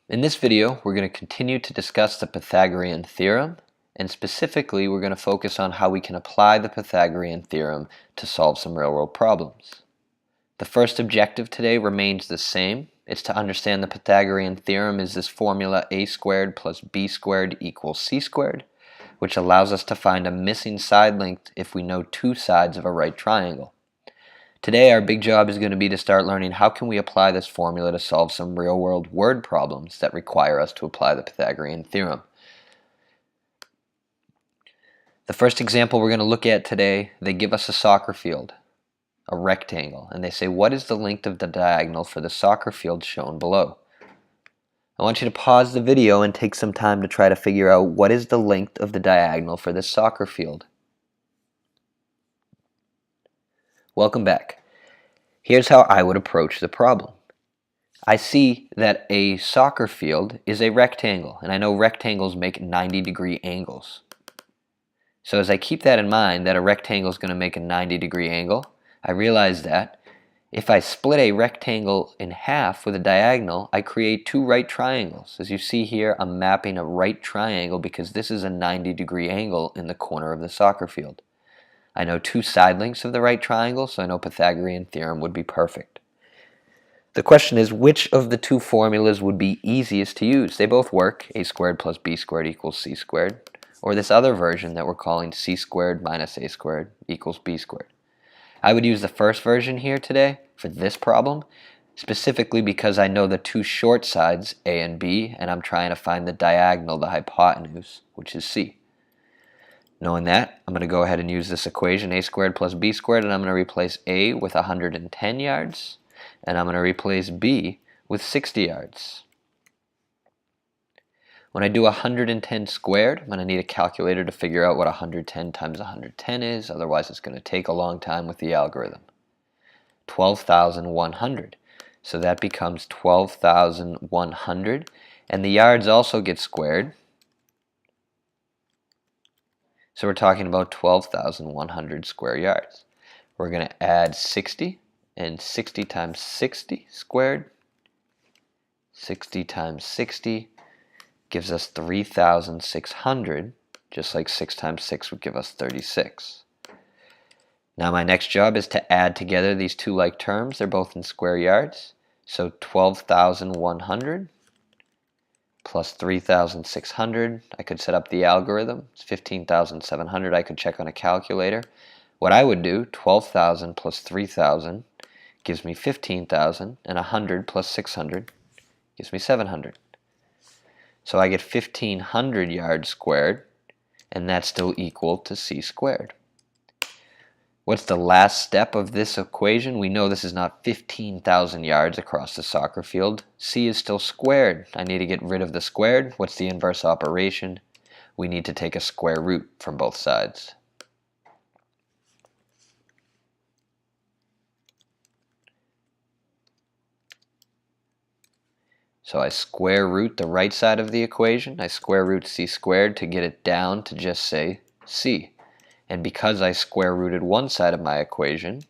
In this video, we're going to continue to discuss the Pythagorean theorem, and specifically we're going to focus on how we can apply the Pythagorean theorem to solve some real-world problems. The first objective today remains the same. It's to understand the Pythagorean theorem is this formula a squared plus b squared equals c squared, which allows us to find a missing side length if we know two sides of a right triangle. Today our big job is going to be to start learning how can we apply this formula to solve some real-world word problems that require us to apply the Pythagorean theorem. The first example we're going to look at today, they give us a soccer field, a rectangle, and they say what is the length of the diagonal for the soccer field shown below. I want you to pause the video and take some time to try to figure out what is the length of the diagonal for this soccer field. Welcome back. Here's how I would approach the problem. I see that a soccer field is a rectangle, and I know rectangles make 90-degree angles. So as I keep that in mind, that a rectangle is going to make a 90-degree angle, I realize that if I split a rectangle in half with a diagonal, I create two right triangles. As you see here, I'm mapping a right triangle because this is a 90-degree angle in the corner of the soccer field. I know two side lengths of the right triangle, so I know Pythagorean theorem would be perfect. The question is, which of the two formulas would be easiest to use? They both work, a squared plus b squared equals c squared, or this other version that we're calling c squared minus a squared equals b squared. I would use the first version here today for this problem, specifically because I know the two short sides, a and b, and I'm trying to find the diagonal, the hypotenuse, which is c. Knowing that, I'm going to go ahead and use this equation, a squared plus b squared, and I'm going to replace a with 110 yards, and I'm going to replace b with 60 yards. When I do 110 squared, I'm going to need a calculator to figure out what 110 times 110 is, otherwise it's going to take a long time with the algorithm. 12,100. So that becomes 12,100, and the yards also get squared. So we're talking about 12,100 square yards. We're going to add 60, and 60 times 60 squared. 60 times 60 gives us 3,600, just like 6 times 6 would give us 36. Now my next job is to add together these two like terms. They're both in square yards. So 12,100 plus 3,600, I could set up the algorithm. It's 15,700. I could check on a calculator. What I would do, 12,000 plus 3,000 gives me 15,000, and 100 plus 600 gives me 700. So I get 1,500 yards squared, and that's still equal to c squared. What's the last step of this equation? We know this is not 15,000 yards across the soccer field. C is still squared. I need to get rid of the squared. What's the inverse operation? We need to take a square root from both sides. So I square root the right side of the equation. I square root c squared to get it down to just say c. And because I square rooted one side of my equation,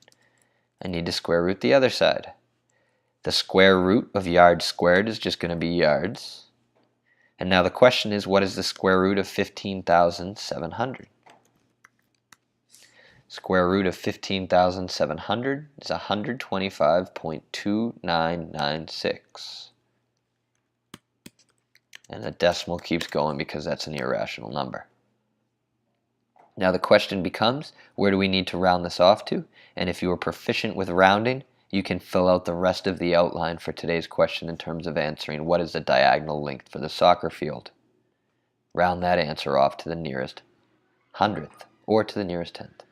I need to square root the other side. The square root of yards squared is just going to be yards. And now the question is, what is the square root of 15,700? Square root of 15,700 is 125.2996. And the decimal keeps going because that's an irrational number. Now the question becomes, where do we need to round this off to? And if you are proficient with rounding, you can fill out the rest of the outline for today's question in terms of answering what is the diagonal length for the soccer field. Round that answer off to the nearest hundredth or to the nearest tenth.